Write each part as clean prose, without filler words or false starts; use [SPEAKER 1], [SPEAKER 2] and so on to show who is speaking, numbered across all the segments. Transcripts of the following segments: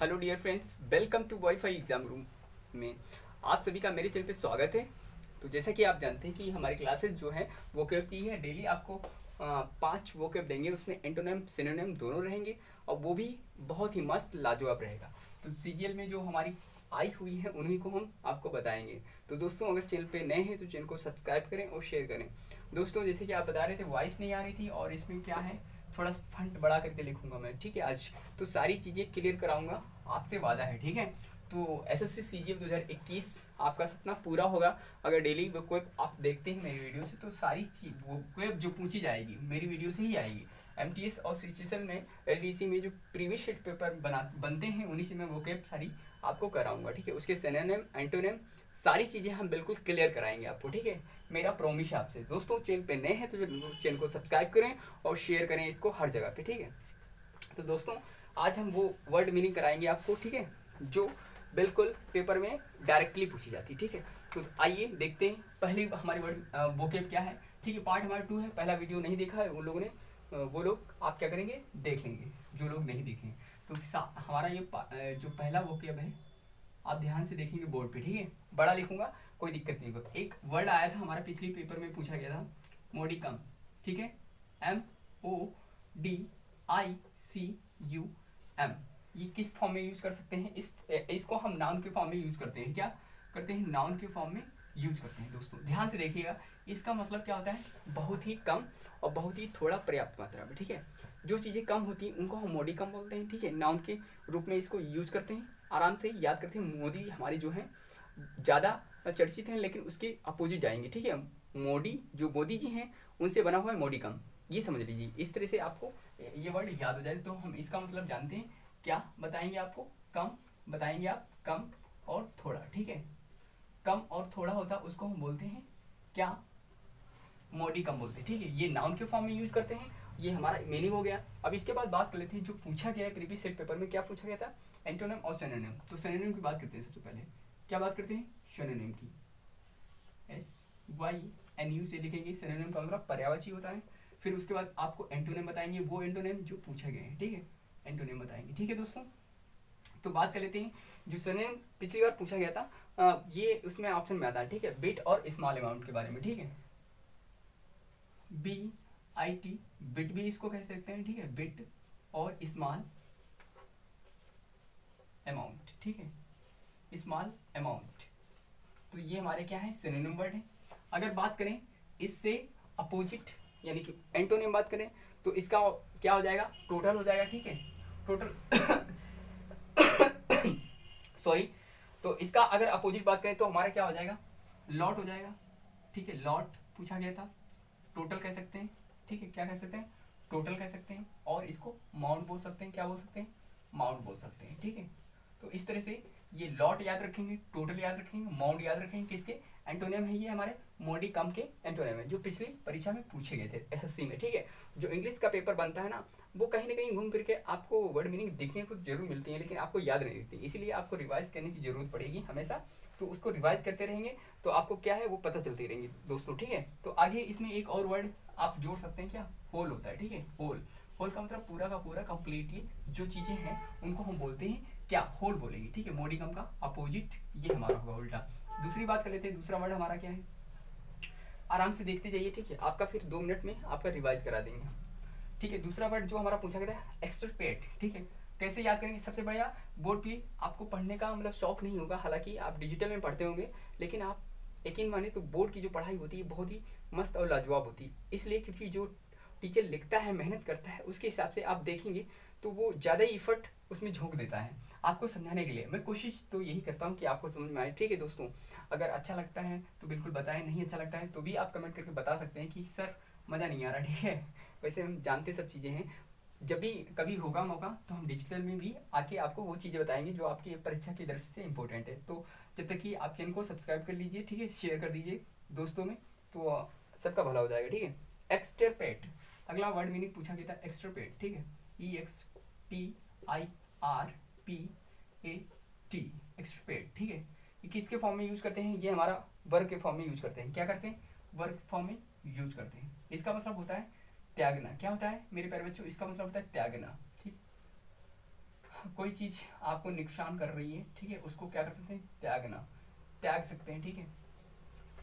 [SPEAKER 1] Hello dear friends, welcome to wifi exam room में आप सभी का मेरे चैनल पे स्वागत है। तो जैसा कि आप जानते हैं कि हमारी क्लासेस जो है वोकैब की है। डेली आपको 5 वोकैब देंगे, उसमें एंटोनिम सिनोनिम दोनों रहेंगे और वो भी बहुत ही मस्त लाजवाब रहेगा। तो सीजीएल में जो हमारी आई हुई है उन्हीं को हम आपको बताएंगे। तो दोस्तों, अगर चैनल पे नए हैं तो चैनल को सब्सक्राइब करें और शेयर करें। दोस्तों, जैसे कि आप बता रहे थे वॉइस नहीं आ रही थी और इसमें क्या है, थोड़ा सा फंट बढ़ा करके लिखूंगा मैं, ठीक है। आज तो सारी चीज़ें क्लियर कराऊंगा, आपसे वादा है, ठीक है। तो एसएससी सीजीएल 2021 आपका सपना पूरा होगा। अगर डेली वेब आप देखते हैं मेरी वीडियो से तो सारी चीज वेब जो पूछी जाएगी मेरी वीडियो से ही आएगी। एमटीएस और सिचुएशन में एलडीसी में जो प्रीवियस शीट पेपर बनते हैं उन्हीं से मैं वोकैब सारी आपको कराऊंगा, ठीक है। उसके सिनोनिम एंटोनिम सारी चीज़ें हम बिल्कुल क्लियर कराएंगे आपको, ठीक है। मेरा प्रॉमिस है आपसे। दोस्तों, चैनल पे नए हैं तो चैनल को सब्सक्राइब करें और शेयर करें इसको हर जगह पे, ठीक है। तो दोस्तों, आज हम वो वर्ड मीनिंग कराएंगे आपको, ठीक है, जो बिल्कुल पेपर में डायरेक्टली पूछी जाती है, ठीक है। तो आइए देखते हैं पहली हमारी वर्ड वोकैब क्या है, ठीक है। पार्ट हमारा 2 है। पहला वीडियो नहीं देखा है उन लोगों ने, वो लोग आप क्या करेंगे, देख लेंगे जो लोग नहीं देखें। तो हमारा ये जो पहला वोकैब है आप ध्यान से देखेंगे बोर्ड पे, ठीक है। बड़ा लिखूंगा, कोई दिक्कत नहीं होगा। एक वर्ड आया था हमारा पिछले पेपर में, पूछा गया था मोडिकम, ठीक है। MODICUM। ये किस फॉर्म में यूज कर सकते हैं? इसको हम नाउन के फॉर्म में यूज करते हैं। क्या करते हैं? नाउन के फॉर्म में यूज करते हैं। दोस्तों ध्यान से देखिएगा, इसका मतलब क्या होता है? बहुत ही कम और बहुत ही थोड़ा पर्याप्त मात्रा में, ठीक है। जो चीज़ें कम होती हैं उनको हम मोडिकम बोलते हैं, ठीक है। नाउन के रूप में इसको यूज करते हैं। आराम से याद करते हैं, मोदी हमारी जो है ज़्यादा चर्चित हैं लेकिन उसके अपोजिट जाएंगे, ठीक है। मोदी जो मोदी जी हैं उनसे बना हुआ है मोडिकम, ये समझ लीजिए। इस तरह से आपको ये वर्ड याद हो जाए तो हम इसका मतलब जानते हैं। क्या बताएंगे आपको? कम बताएंगे आप, कम और थोड़ा, ठीक है। कम और थोड़ा होता उसको हम बोलते हैं क्या? मोडिकम बोलते हैं, ठीक है। ये नाउन के फॉर्म में यूज करते हैं। ये हमारा मीनिंग हो गया। अब इसके बाद बात कर लेते हैं जो पूछा गया है प्रीवियस सेट पेपर में। क्या पूछा गया था? एंटोनिम और सिनोनिम। तो सिनोनिम की बात करते हैं। सबसे पहले क्या बात करते हैं? सिनोनिम की। SYNU से लिखेंगे। सिनोनिम का मतलब पर्यायवाची होता है। फिर उसके बाद आपको एंटोनिम बताएंगे, वो एंटोनिम जो पूछा गया है, ठीक है। एंटोनिम बताएंगे, ठीक है दोस्तों। तो बात कर लेते हैं जो सिनोनिम पिछली बार पूछा गया था, ये उसमें ऑप्शन में आता है, ठीक है। बिट और स्मॉल अमाउंट के बारे में, ठीक है। BIT, बिट भी इसको कह सकते हैं, ठीक है। बिट और स्मॉल अमाउंट, ठीक है। स्मॉल अमाउंट, तो ये हमारे क्या है? सिनोनिम वर्ड है। अगर बात करें इससे अपोजिट यानी कि एंटोनिम बात करें तो इसका क्या हो जाएगा? टोटल हो जाएगा, ठीक है। Total sorry. तो इसका अगर अपोजिट बात करें तो हमारा क्या हो जाएगा? लॉट हो जाएगा, ठीक है। लॉट पूछा गया था, टोटल कह सकते हैं, ठीक है। क्या कह सकते हैं? टोटल कह सकते हैं। और इसको माउंट बोल सकते हैं। क्या बोल सकते हैं? माउंट बोल सकते हैं, ठीक है। तो इस तरह से ये लॉट याद रखेंगे, टोटल याद रखेंगे, माउंट याद रखेंगे। किसके एंटोनिम है? ये हमारे मोडिकम के एंटोनिम है, जो पिछली परीक्षा में पूछे गए थे एसएससी में, ठीक है। जो इंग्लिश का पेपर बनता है ना, वो कहीं ना कहीं घूम फिर के आपको वर्ड मीनिंग दिखने को जरूर मिलती है लेकिन आपको याद नहीं रहती। इसीलिए आपको रिवाइज करने की जरूरत पड़ेगी हमेशा। तो उसको रिवाइज करते रहेंगे तो आपको क्या है वो पता चलती रहेंगी दोस्तों, ठीक है। तो आगे इसमें एक और वर्ड आप जोड़ सकते हैं। क्या? होल होता है, ठीक है। होल, होल का मतलब पूरा का पूरा, कंप्लीटली जो चीजें हैं उनको हम बोलते हैं क्या? होल बोलेंगे, ठीक है। मोडिकम का अपोजिट ये हमारा होगा उल्टा। दूसरी बात कर लेते हैं, दूसरा वर्ड हमारा क्या है? आराम से देखते जाइए, ठीक है। आपका फिर 2 मिनट में आपका रिवाइज करा देंगे, ठीक है। दूसरा वर्ड जो हमारा पूछा गया था एक्सट्रपेट, ठीक है। कैसे याद करेंगे? सबसे बढ़िया, बोर्ड पे आपको पढ़ने का मतलब शौक नहीं होगा, हालांकि आप डिजिटल में पढ़ते होंगे, लेकिन आप यकीन माने तो बोर्ड की जो पढ़ाई होती है बहुत ही मस्त और लाजवाब होती है। इसलिए क्योंकि जो टीचर लिखता है, मेहनत करता है, उसके हिसाब से आप देखेंगे तो वो ज़्यादा ही इफर्ट उसमें झोंक देता है आपको समझाने के लिए। मैं कोशिश तो यही करता हूँ कि आपको समझ में आए, ठीक है दोस्तों। अगर अच्छा लगता है तो बिल्कुल बताएं, नहीं अच्छा लगता है तो भी आप कमेंट करके बता सकते हैं कि सर मज़ा नहीं आ रहा, ठीक है। वैसे हम जानते सब चीज़ें हैं। जब भी कभी होगा मौका तो हम डिजिटल में भी आके आपको वो चीज़ें बताएंगे जो आपकी परीक्षा की दृष्टि से इंपॉर्टेंट है। तो जब तक कि आप चैनल को सब्सक्राइब कर लीजिए, ठीक है, शेयर कर दीजिए दोस्तों में, तो सबका भला हो जाएगा, ठीक है। एक्सटरपेट, अगला वर्ड मीनिंग पूछा गया था एक्सटरपेट, ठीक है। EXTIRPAT, एक्सटरपेट, ठीक है। ये किसके फॉर्म में यूज करते हैं? ये हमारा वर्ग के फॉर्म में यूज करते हैं। क्या करते हैं? वर्ग फॉर्म में यूज करते हैं। इसका मतलब होता है त्यागना। क्या होता है मेरे प्यारे बच्चों? इसका मतलब होता है त्यागना, ठीक। कोई चीज़ आपको नुकसान कर रही है, ठीक है, उसको क्या कर सकते हैं, त्यागना, त्याग सकते हैं, ठीक है।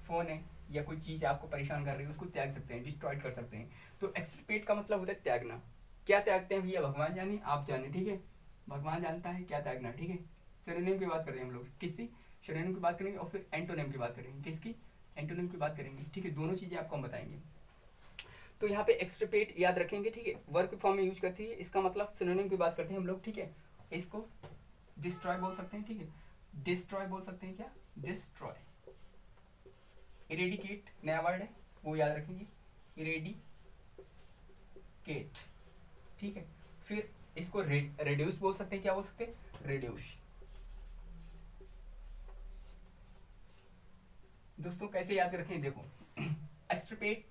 [SPEAKER 1] फ़ोन है या कोई चीज़ आपको परेशान कर रही है, उसको त्याग सकते हैं, डिस्ट्रॉयड कर सकते हैं। तो एक्सटिर्पेट का मतलब होता है त्यागना। क्या त्यागते हैं भैया, भगवान जाने, आप जाने, ठीक है, भगवान जानता है क्या त्यागना, ठीक है। सिनोनिम की बात करें हम लोग, किसकी, सिनोनिम की बात करेंगे, और फिर एंटोनिम की बात करेंगे, किसकी, एंटोनिम की बात करेंगे, ठीक है। दोनों चीज़ें आपको हम बताएंगे। तो यहाँ पे एक्सटिर्पेट याद रखेंगे, ठीक है, वर्ब फॉर्म में यूज करती है, इसका मतलब सिनोनिम की बात करते हैं हम लोग, ठीक है। इसको डिस्ट्रॉय बोल सकते हैं, ठीक है, डिस्ट्रॉय बोल सकते हैं, क्या, डिस्ट्रॉय। इरेडिकेट नया वर्ड है, वो याद रखेंगे, इरेडिकेट, ठीक है। फिर इसको रिड्यूस बोल सकते हैं, क्या बोल सकते हैं, रिड्यूस। दोस्तों कैसे याद रखें, देखो एक्सटिर्पेट,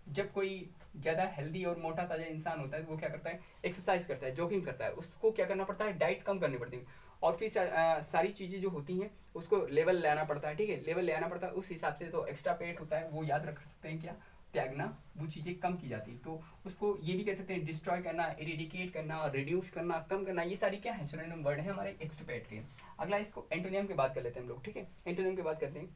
[SPEAKER 1] जब कोई ज़्यादा हेल्दी और मोटा ताजा इंसान होता है, वो क्या करता है, एक्सरसाइज करता है, जॉगिंग करता है, उसको क्या करना पड़ता है, डाइट कम करनी पड़ती है, और फिर सारी चीज़ें जो होती हैं उसको लेवल ले आना पड़ता है, ठीक है, लेवल ले आना पड़ता है, उस हिसाब से तो एक्स्ट्रा पेट होता है, वो याद रख सकते हैं, क्या, त्यागना, वो चीज़ें कम की जाती है। तो उसको ये भी कह सकते हैं डिस्ट्रॉय करना, इरेडिकेट करना, रिड्यूस करना, कम करना, ये सारी क्या है, सिनोनिम वर्ड है हमारे एक्सटिर्पेट के। अगला इसको एंटोनियम की बात कर लेते हैं हम लोग, ठीक है, एंटोनियम की बात करते हैं।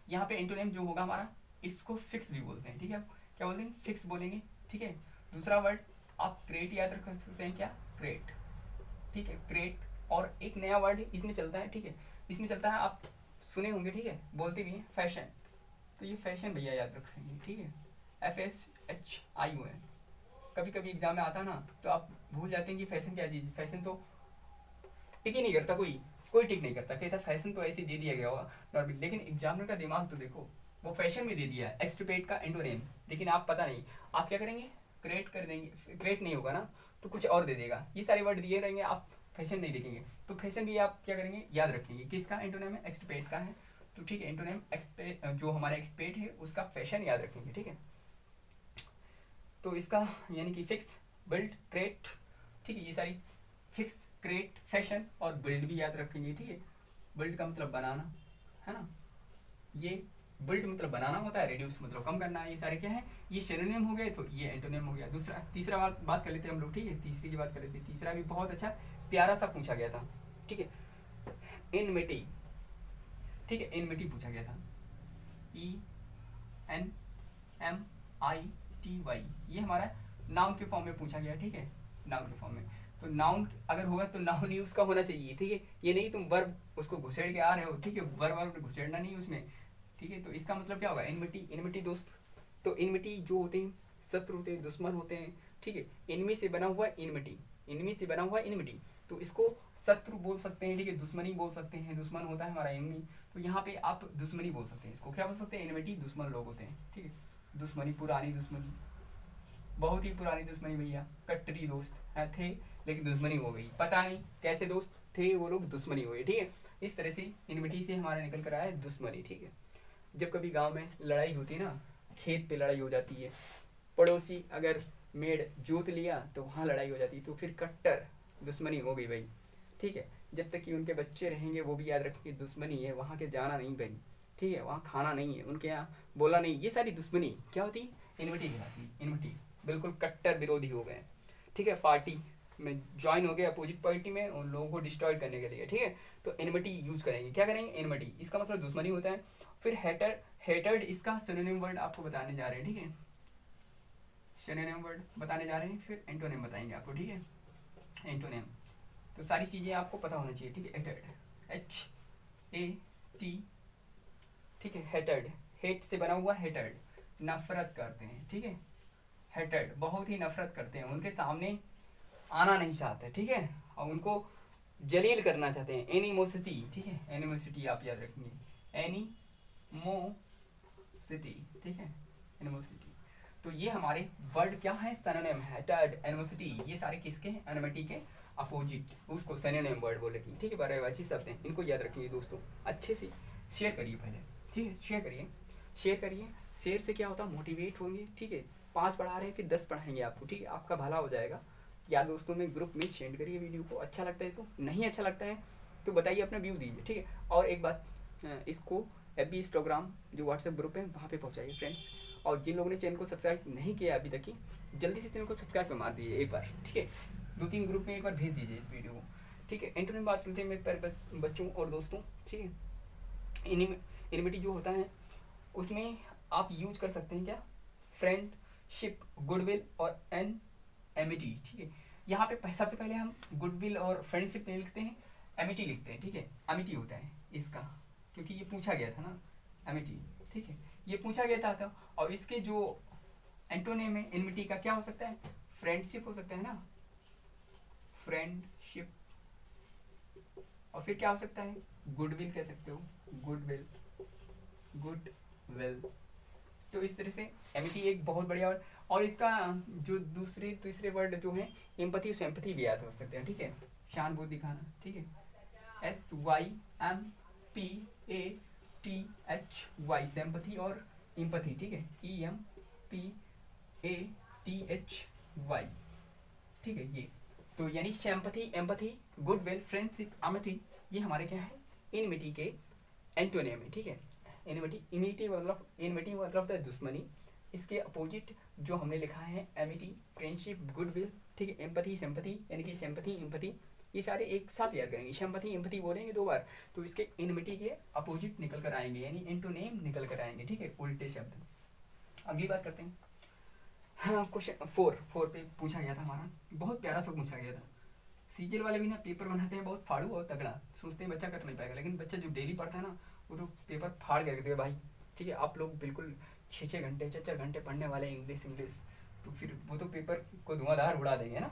[SPEAKER 1] यहाँ पे एंटोनियम जो होगा हमारा, इसको फिक्स भी बोलते हैं, ठीक है, क्या बोलते हैं, फिक्स बोलेंगे, ठीक है। दूसरा वर्ड आप क्रेट याद रख सकते हैं, क्या, क्रेट, ठीक है, क्रेट। और एक नया वर्ड इसमें चलता है, ठीक है, इसमें चलता है, आप सुने होंगे, ठीक है, बोलते भी हैं, फैशन। तो ये फैशन भैया याद रखेंगे, ठीक है, FSHION। कभी कभी एग्जाम में आता है ना, तो आप भूल जाते हैं कि फैशन क्या चीज़, फैशन तो टिक ही नहीं करता, कोई टिक नहीं करता, कहता फैशन तो ऐसे दे दिया गया होगा नॉर्मल, लेकिन एग्जामिनर का दिमाग तो देखो, वो फैशन में दे दिया है एक्सटिर्पेट का एंटोनिम, लेकिन आप पता नहीं, आप क्या करेंगे, क्रिएट कर देंगे, क्रिएट नहीं होगा ना, तो कुछ और दे देगा, ये सारे वर्ड दिए रहेंगे, आप फैशन नहीं देखेंगे, तो फैशन भी आप क्या करेंगे, याद रखेंगे, किसका एंटोनिम है, एक्सटिर्पेट का है। तो ठीक है, एंटोनिम जो हमारा एक्सटिर्पेट है उसका फैशन याद रखेंगे, ठीक है। तो इसका यानी कि फिक्स, बिल्ड, क्रिएट, ठीक है, ये सारी फिक्स, क्रिएट, फैशन और बिल्ड भी याद रखेंगे, ठीक है। बिल्ड का मतलब बनाना है ना, ये बिल्ड मतलब बनाना होता है, रिड्यूस मतलब कम करना है, ये सारे क्या है, ये सिनोनिम हो गए, तो ये एंटोनिम हो गया। तीसरा बात कर लेते हैं हम लोग, ठीक है, तीसरी की बात कर लेते हैं। तीसरा भी बहुत अच्छा प्यारा सा पूछा गया था, ठीक है, इनमिटी, ठीक है, इनमिटी पूछा गया था, ENMITY, ये हमारा नाउन के फॉर्म में पूछा गया, ठीक है, नाउन के फॉर्म में। तो नाउन अगर होगा तो नाउन ही उसका होना चाहिए, ठीक है, ये नहीं तुम वर्ब उसको घुसेड़ के आ रहे हो, ठीक है, वर्ब घुसेड़ना नहीं उसमें, ठीक है। तो इसका मतलब क्या होगा, इनमिटी, इनमिटी दोस्त, तो इनमिटी जो होते हैं शत्रु होते हैं, दुश्मन होते हैं, ठीक है, इनमी से बना हुआ इनमिटी, इनमी से बना हुआ इनमिटी, तो इसको शत्रु बोल सकते हैं, ठीक है, दुश्मनी बोल सकते हैं, दुश्मन होता है हमारा इनमी, तो यहाँ पे आप दुश्मनी बोल सकते हैं, इसको क्या बोल सकते हैं, इनमिटी, दुश्मन लोग होते हैं, ठीक है, दुश्मनी, पुरानी दुश्मनी, बहुत ही पुरानी दुश्मनी भैया, कट्टरी दोस्त है थे, लेकिन दुश्मनी हो गई, पता नहीं कैसे दोस्त थे वो लोग, दुश्मनी हो गई, ठीक है। इस तरह से इनमिटी से हमारा निकल कर आया है दुश्मनी, ठीक है। जब कभी गांव में लड़ाई होती है ना, खेत पे लड़ाई हो जाती है, पड़ोसी अगर मेड़ जोत लिया तो वहाँ लड़ाई हो जाती है, तो फिर कट्टर दुश्मनी हो गई भाई, ठीक है। जब तक कि उनके बच्चे रहेंगे वो भी याद रखेंगे दुश्मनी है, वहाँ के जाना नहीं भाई, ठीक है, वहाँ खाना नहीं है, उनके यहाँ बोला नहीं, ये सारी दुश्मनी क्या होती है, इनमिटी कहलाती है, इनमिटी, बिल्कुल कट्टर विरोधी हो गए, ठीक है, पार्टी में ज्वाइन हो गए अपोजिट पार्टी में उन लोगों को डिस्ट्रॉय करने के लिए, ठीक है। तो इनमिटी यूज करेंगे, क्या करेंगे, इनमिटी, इसका मतलब दुश्मनी होता है। फिर हेटर, हेटर्ड, इसका सिनोनिम वर्ड आपको बताने जा रहे हैं, ठीक है, सिनोनिम वर्ड बताने जा रहे हैं, फिर एंटोनिम बताएंगे आपको, ठीक है, एंटोनिम। तो सारी चीज़ें आपको पता होना चाहिए, ठीक है, हेटर्ड, HAT, ठीक है, हेटर्ड, हेट से बना हुआ, हेटर्ड, नफरत करते हैं, ठीक है, हेटर्ड, बहुत ही नफरत करते हैं, उनके सामने आना नहीं चाहते, ठीक है, और उनको जलील करना चाहते हैं, एनिमोसिटी, ठीक है, एनिमोसिटी आप याद रखेंगे, एनिमोसिटी, ठीक है, एनिमोसिटी। तो ये हमारे वर्ड क्या है, सिनोनिम, हेटर्ड, एनिमोसिटी, ये सारे किसके हैं, एनिमिटी के अपोजिट, उसको सिनोनिम वर्ड बोलेगी, ठीक है, पर्यायवाची शब्द हैं, इनको याद रखिए दोस्तों, अच्छे से शेयर करिए पहले, ठीक है, शेयर करिए, शेयर करिए, शेयर से क्या होता है, मोटिवेट होंगे, ठीक है, 5 पढ़ा रहे हैं फिर 10 पढ़ाएंगे आपको, ठीक है, आपका भला हो जाएगा। यार दोस्तों में ग्रुप में सेंड करिए वीडियो को, अच्छा लगता है तो, नहीं अच्छा लगता है तो बताइए, अपना व्यू दीजिए, ठीक है। और एक बात, इसको FB इंस्टाग्राम जो व्हाट्सएप ग्रुप है वहाँ पे पहुँचाइए फ्रेंड्स, और जिन लोगों ने चैनल को सब्सक्राइब नहीं किया अभी तक ही, जल्दी से चैनल को सब्सक्राइब कर मार दीजिए एक बार, ठीक है। 2-3 ग्रुप में एक बार भेज दीजिए इस वीडियो को, ठीक है। एंटोनिम बात करते हैं मेरे प्यारे बच्चों और दोस्तों, ठीक है। इनिमिटी जो होता है उसमें आप यूज कर सकते हैं क्या, फ्रेंडशिप, गुडविल और एमिटी, ठीक है। यहाँ पे सबसे पहले हम गुडविल और फ्रेंडशिप नहीं लिखते हैं, एमिटी लिखते हैं, ठीक है। एमिटी होता है इसका, क्योंकि ये पूछा गया था ना, एमिटी, ठीक है, ये पूछा गया था। और इसके जो एंटोनिम है इनिमिटी का क्या हो सकता है, फ्रेंडशिप हो सकता है ना, फ्रेंडशिप। और फिर क्या हो सकता है, गुडविल कह सकते हो, गुडविल, गुडविल। तो इस तरह से एमिटी एक बहुत बढ़िया वर्ड। और इसका जो तीसरे वर्ड जो है एम्पैथी और सिंपैथी भी याद कर सकते हैं, ठीक है। सहानुभूति दिखाना, ठीक है, SYMPATHY, सिंपैथी और एम्पैथी, ठीक है, EMPATHY, ठीक है। ये तो यानी sympathy, empathy, goodwill, friendship, Amity, ये हमारे क्या है इनिमिटी के एंटोनिम है, ठीक है। इनिमिटी मतलब है दुश्मनी। इसके अपोजिट जो हमने लिखा है एमिटी, फ्रेंडशिप, गुडविल, ठीक है, एम्पैथी, सिंपैथी, यानी कि सिंपैथी, एम्पैथी, ये सारे एक साथ याद करेंगे। सिंपैथी, एम्पैथी बोलेंगे 2 बार तो इसके इनिमिटी के अपोजिट निकल कर आएंगे, यानी एंटोनिम निकल कर आएंगे, ठीक है, उल्टे शब्द। अगली बात करते हैं। हाँ, क्वेश्चन 4 पे पूछा गया था हमारा, बहुत प्यारा सा पूछा गया था। सीजीएल वाले भी ना पेपर बनाते हैं बहुत फाड़ू और तगड़ा, सोचते हैं बच्चा कर नहीं पाएगा, लेकिन बच्चा जो डेली पढ़ता है ना वो तो पेपर फाड़ कर देगा भाई, ठीक है। आप लोग बिल्कुल 6-6 घंटे 4-4 घंटे पढ़ने वाले इंग्लिश, तो फिर वो तो पेपर को धुआंधार उड़ा देंगे ना,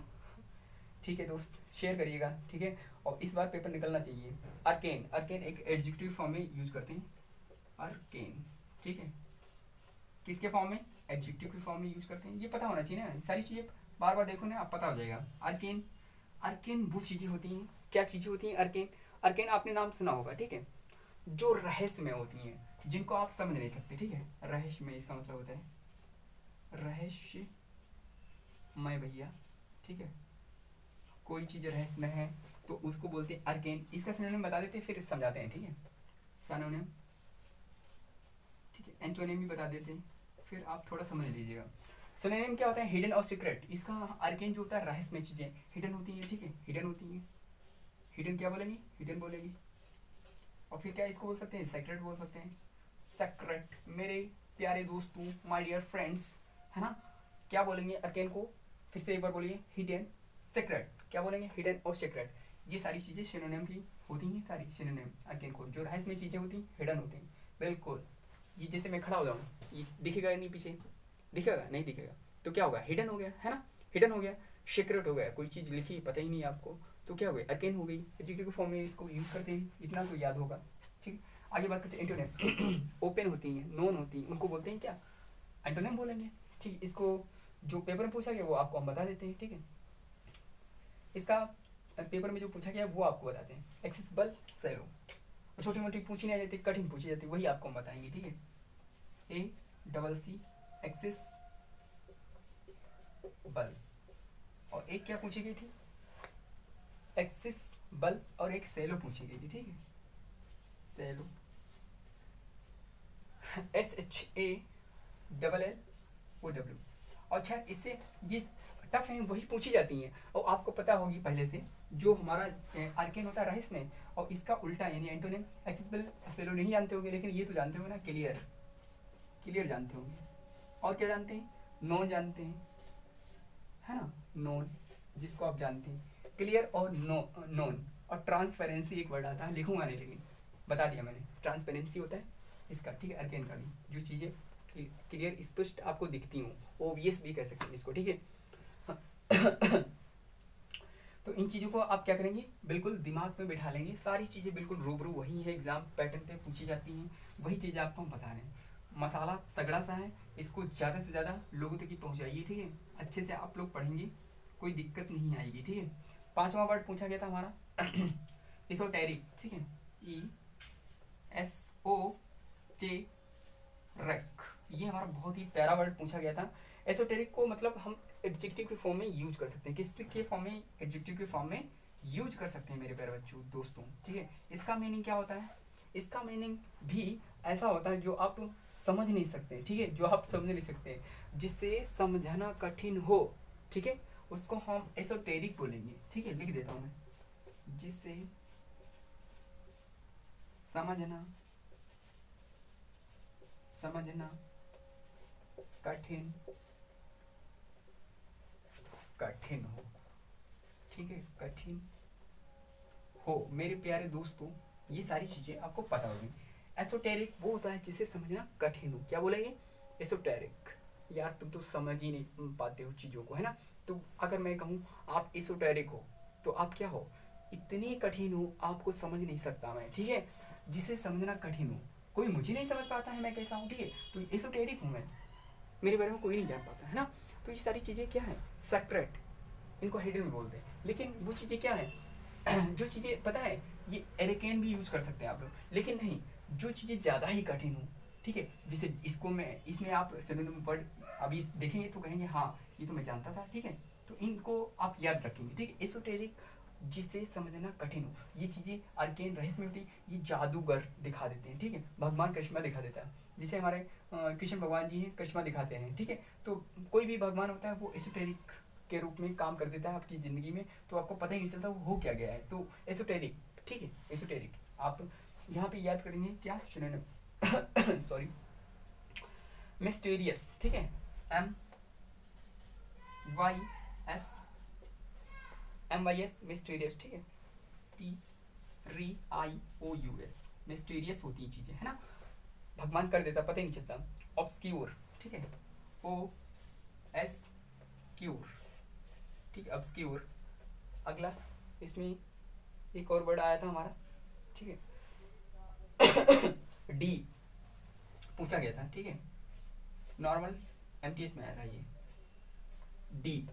[SPEAKER 1] ठीक है दोस्त, शेयर करिएगा, ठीक है। और इस बार पेपर निकलना चाहिए। अर्केन एक एडजेक्टिव फॉर्म में यूज करते हैं, अर्केन, ठीक है, किसके फॉर्म में, एडजेक्टिव के फॉर्म में यूज करते हैं, ये पता होना चाहिए ना, सारी चीजें बार बार देखो ना, आप पता हो जाएगा। अर्केन वो चीजें होती हैं, क्या चीजें होती हैं, अर्केन आपने नाम सुना होगा, ठीक है, जो रहस्य में होती हैं, जिनको आप समझ नहीं सकते, ठीक है। रहस्य में इसका मतलब होता है रहस्यमय भैया, ठीक है, कोई चीज रहस्य में है तो उसको बोलते हैं अर्केन। इसका सिनोनिम बता देते हैं फिर समझाते हैं, ठीक है, सिनोनिम, ठीक है, एंटोनिम भी बता देते हैं, फिर आप थोड़ा समझ लीजिएगा। सिनोनिम क्या होता है, हिडन और सीक्रेट। इसका अर्केन जो होता है रहस्य में चीजें हिडन होती हैं, ठीक है, हिडन होती हैं, हिडन क्या बोलेंगे, हिडन बोलेंगे। और फिर क्या इसको बोल सकते हैं, सेक्रेट बोल सकते हैं, सेक्रेट। मेरे प्यारे दोस्तों, माय डियर फ्रेंड्स, है ना, क्या बोलेंगे अर्केन को, फिर से एक बार बोलिए, हिडन, सेक्रेट, क्या बोलेंगे, हिडन और सेक्रेट। ये सारी चीजें सिनोनिम की होती हैं, सारी सिनोनिम अर्केन को, जो रहस्य में चीजें होती हैं हिडन होती हैं, बिल्कुल। ये जैसे मैं खड़ा हो जाऊँ, ये दिखेगा नहीं, पीछे दिखेगा नहीं, दिखेगा तो क्या होगा, हिडन हो गया, है ना, हिडन हो गया, सीक्रेट हो गया, कोई चीज लिखी पता ही नहीं आपको तो क्या हो गया, अर्केन हो गई। एडजेक्टिव फॉर्म में इसको यूज करते हैं, इतना तो याद होगा, ठीक। आगे बात करते हैं एंटोनिम। ओपन होती हैं, नोन होती हैं, उनको बोलते हैं क्या, एंटोनिम बोलेंगे, ठीक। इसको जो पेपर में पूछा गया वो आपको हम बता देते हैं, ठीक है। इसका पेपर में जो पूछा गया वो आपको बताते हैं, एक्सेसिबल, सैलो। छोटी मोटी पूछी नहीं जाती, कठिन पूछी जाती, वही आपको हम बताएंगे, ठीक है। ACC, एक्सेस बल, और एक क्या पूछी गई थी, एक्सिस बल, और एक सेलो पूछी गई थी, ठीक है, सेलो, SHALLOW। अच्छा, इससे ये टफ है, वही पूछी जाती हैं और आपको पता होगी पहले से, जो हमारा अर्केन होता है रहस्य में, और इसका उल्टा यानी एंटोनिम एक्सेसिबल, सेलो नहीं जानते होंगे, लेकिन ये तो जानते होंगे ना, क्लियर, क्लियर जानते होंगे। और क्या जानते हैं, नोन जानते हैं, है ना, नोन जिसको आप जानते हैं, क्लियर और नोन। और ट्रांसपेरेंसी एक वर्ड आता है, लिखूंगा नहीं लेकिन बता दिया मैंने, ट्रांसपेरेंसी होता है इसका, ठीक है, अर्केन का भी, जो चीजें क्लियर स्पष्ट आपको दिखती हूँ, ओबियस भी कह सकते हैं इसको, ठीक है। तो इन चीज़ों को आप क्या करेंगे, बिल्कुल दिमाग में बिठा लेंगे, सारी चीज़ें बिल्कुल रूबरू वही है, एग्जाम पैटर्न पे पूछी जाती हैं, वही चीज़ें आपको हम बता रहे हैं। मसाला तगड़ा सा है, इसको ज़्यादा से ज़्यादा लोगों तक ही पहुँचाइए, ठीक है, अच्छे से आप लोग पढ़ेंगे, कोई दिक्कत नहीं आएगी, ठीक है। 5वां वर्ड पूछा गया था हमारा एसोटेरिक, ठीक है, ESOTERIC, ये हमारा बहुत ही प्यारा वर्ड पूछा गया था। एसोटेरिक को मतलब हम एडजेक्टिव के फॉर्म में यूज कर सकते हैं, किसके फॉर्म में, एडजेक्टिव के फॉर्म में यूज कर सकते हैं मेरे प्यारे बच्चों दोस्तों, ठीक है। इसका मीनिंग क्या होता है, इसका मीनिंग भी ऐसा होता है जो आप समझ नहीं सकते, ठीक है, जो आप समझ नहीं सकते, जिससे समझना कठिन हो, ठीक है, उसको हम एसोटेरिक बोलेंगे, ठीक है। लिख देता हूँ मैं, जिससे समझना कठिन हो, ठीक है, कठिन हो। मेरे प्यारे दोस्तों, ये सारी चीजें आपको पता होगी। एसोटेरिक वो होता है जिसे समझना कठिन हो, क्या बोलेंगे, एसोटेरिक। यार तुम तो समझ ही नहीं पाते हो चीजों को, है ना। तो अगर मैं कहूँ आप एसोटेरिक हो, तो आप क्या हो, इतनी कठिन हो आपको समझ नहीं सकता मैं, ठीक है। जिसे समझना कठिन हो, कोई मुझे नहीं समझ पाता है मैं कैसा हूँ, ठीक है। तो एसोटेरिक हूँ मैं, मेरे बारे में कोई नहीं जान पाता, है ना। तो ये सारी चीजें क्या है, सेक्रेट, इनको हिडन में बोलते हैं। लेकिन वो चीजें क्या है, जो चीजें पता है, ये एरिकेन भी यूज कर सकते हैं आप लोग, लेकिन नहीं, जो चीजें ज्यादा ही कठिन हो, ठीक है, जैसे इसको मैं, इसमें आप सिनोनिम वर्ड अभी देखेंगे तो कहेंगे हाँ ये तो मैं जानता था, ठीक है। तो इनको आप याद रखेंगे, ठीक है। एसोटेरिक जिसे समझना कठिन हो, ये चीजें अर्केन रहस्य में होती, ये जादूगर दिखा देते हैं, ठीक है। भगवान करिश्मा दिखा देता है, जैसे हमारे कृष्ण भगवान जी हैं, करिश्मा दिखाते हैं, ठीक है। तो कोई भी भगवान होता है वो एसोटेरिक के रूप में काम कर देता है आपकी जिंदगी में, तो आपको पता ही नहीं चलता वो हो क्या गया है। तो एसोटेरिक, ठीक है, एसोटेरिक आप यहाँ पे याद करेंगे क्या, सुनिए सॉरी, मिस्टीरियस, ठीक है, MYS मिस्टीरियस, ठीक है, TRIOUS मिस्टीरियस होती है चीजें, है ना। भगवान कर देता, पता ही नहीं चलता। ऑब्सक्यूर, ठीक है, OSCURE, ठीक है, ऑब्सक्यूर। अगला इसमें एक और वर्ड आया था हमारा, ठीक है, डीप पूछा गया था, ठीक है, नॉर्मल MTS में आया था ये डीप।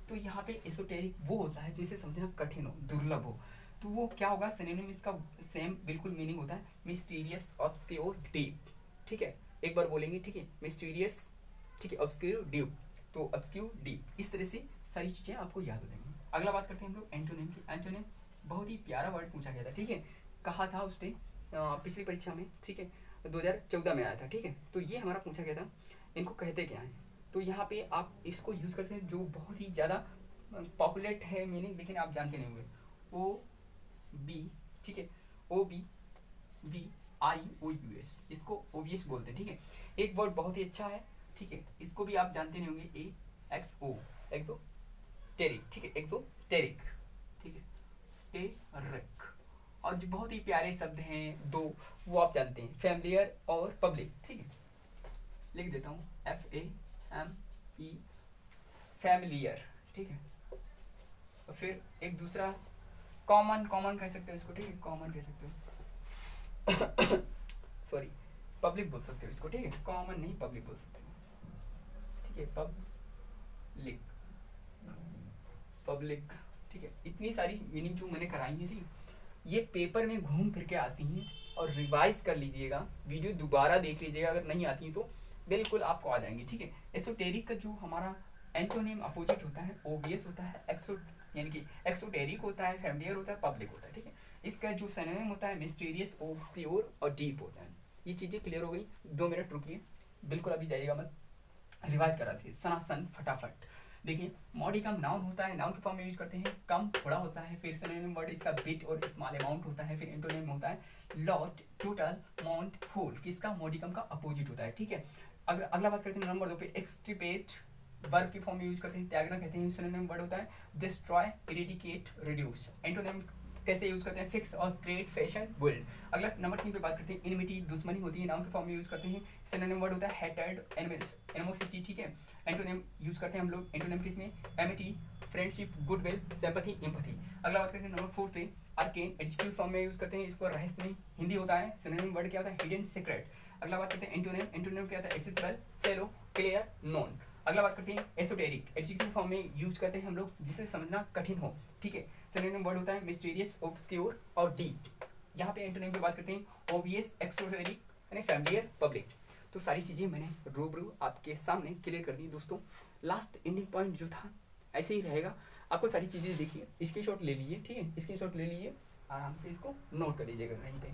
[SPEAKER 1] तो यहाँ पे एसोटेरिक वो होता है जिसे समझना कठिन हो, दुर्लभ हो। तो वो क्या होगा, सिनोनिम इसका सेम बिल्कुल मीनिंग होता है, मिस्टीरियस, ऑब्सक्योर, डीप, ठीक है। एक बार बोलेंगे, ठीक है, मिस्टीरियस, ठीक है, ऑब्सक्योर, डीप, तो ऑब्सक्योर, डीप, इस तरह से सारी चीजें आपको याद हो जाएंगी। अगला बात करते हैं हम लोग एंटोनिम की। एंटोनिम बहुत ही प्यारा वर्ड पूछा गया था, ठीक है, कहा था उसने पिछली परीक्षा में, ठीक है, 2014 में आया था, ठीक है। तो ये हमारा पूछा गया था, इनको कहते क्या है। तो यहाँ पे आप इसको यूज करते हैं जो बहुत ही ज्यादा पॉपुलेट है मीनिंग, लेकिन आप जानते नहीं होंगे, OB, ठीक है, OBVIOUS, इसको OVS बोलते हैं, ठीक है। एक वर्ड बहुत ही अच्छा है, ठीक है, इसको भी आप जानते नहीं होंगे, EXO, एक्सोटेरिक, ठीक है, एक्सोटेरिक, ठीक है, टेरिक। और जो बहुत ही प्यारे शब्द हैं दो, वो आप जानते हैं, फैमिलियर और पब्लिक, ठीक है। लिख देता हूँ FAME, फैमिलियर, ठीक है। और फिर एक दूसरा कॉमन कह सकते हो इसको, ठीक है, कॉमन कह सकते हो सॉरी, पब्लिक बोल सकते हो इसको, ठीक है, कॉमन नहीं पब्लिक बोल सकते हो, ठीक है, पब्लिक, ठीक है। इतनी सारी मीनिंग जो मैंने कराई है, ठीक है, ये पेपर में घूम फिर के आती हैं, और रिवाइज कर लीजिएगा, वीडियो दोबारा देख लीजिएगा, अगर नहीं आती है तो बिल्कुल आपको आ जाएंगी, ठीक है। एसोटेरिक का जो हमारा एंटोनिम अपोजिट होता है, OVS होता है, यानी कि एक्सोटेरिक होता है, फैमिलियर होता है, पब्लिक होता है, ठीक है। इसका जो सिनोनिम होता है, मिस्टीरियस, ऑब्सक्योर और डीप होता है। ये चीजें क्लियर हो गई, 2 मिनट रुकिए, बिल्कुल अभी जाइएगा मत, रिवाइज करा थी सनासन फटाफट। देखिए, मॉडिकम नाउन होता है, नाउन के फॉर्म में यूज करते हैं, कम थोड़ा होता है, फिर सिनोनिम वर्ड इसका बिट और स्मॉल अमाउंट होता है, फिर एंटोनिम होता है लॉट, टोटल, माउंट, फुल, किसका, मॉडिकम का अपोजिट होता है, ठीक है। अगर अगला बात करते हैं नंबर 2 पे, एक्सट्रीपेट वर्ब के फॉर्म में यूज करते हैं, त्यागना कहते हैं, सिनोनिम वर्ड होता है डिस्ट्रॉय, इरेडिकेट, रिड्यूस। एंटोनिम कैसे यूज करते हैं, फिक्स और ट्रेड, फैशन, बिल्ड। अगला नंबर 3 पे बात करते हैं, इनमिटी, दुश्मनी होती है, नाउन के फॉर्म में यूज करते हैं, सिनोनिम वर्ड होता है हेटेड, एनिमोसिटी, ठीक है। एंटोनिम यूज करते हैं हम लोग, एंटोनिम किसमें, Amity, friendship, goodwill, sympathy, empathy. अगला बात करते हैं नंबर 4 पे, आर्केन, एडजेक्टिव फॉर्म में यूज करते हैं, इसको रहस्य में हिंदी होता है, सिनोनिम वर्ड क्या होता है, हिडन, सीक्रेट। अगला बात करते हैं एंटोनिम, एंटोनिम क्या होता है, एक्सेसिबल, शैलो, क्लियर, नोन। अगला बात करते हैं एसोटेरिक, एडजेक्टिव फॉर्म में यूज करते हैं हम लोग जिसे समझना कठिन हो, ठीक है। सिनोनिम वर्ड होता है मिस्टीरियस, ऑब्सक्योर और डीप। यहाँ पे एंटोनिम की बात करते हैं, OVS, एक्सोटेरिक यानी फैमिलियर, पब्लिक। तो सारी चीजें मैंने रूबरू आपके सामने क्लियर कर दी दोस्तों। लास्ट एंडिंग पॉइंट जो था ऐसे ही रहेगा, आपको सारी चीजें देखिए, स्क्रीनशॉट ले लीजिए, ठीक है, स्क्रीनशॉट ले लीजिए, आराम से इसको नोट कर लीजिएगा कहीं पे।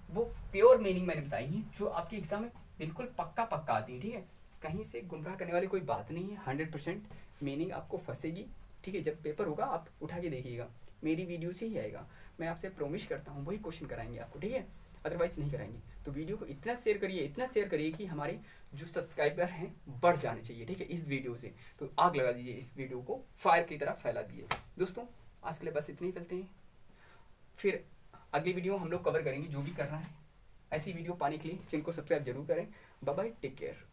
[SPEAKER 1] वो प्योर मीनिंग मैंने बताई है जो आपके एग्जाम में बिल्कुल पक्का आती है, ठीक है। कहीं से गुमराह करने वाली कोई बात नहीं है, 100% मीनिंग आपको फंसेगी, ठीक है, जब पेपर होगा आप उठा के देखिएगा, मेरी वीडियो से ही आएगा, मैं आपसे प्रॉमिस करता हूँ वही क्वेश्चन कराएंगे आपको, ठीक है, अदरवाइज नहीं कराएंगे। तो वीडियो को इतना शेयर करिए कि हमारे जो सब्सक्राइबर हैं बढ़ जाने चाहिए, ठीक है, इस वीडियो से। तो आग लगा दीजिए, इस वीडियो को फायर की तरह फैला दीजिए। दोस्तों आज के लिए बस इतने ही फैलते हैं, फिर अगली वीडियो हम लोग कवर करेंगे जो भी करना है। ऐसी वीडियो पाने के लिए चैनल को सब्सक्राइब जरूर करें। Bye bye, take care.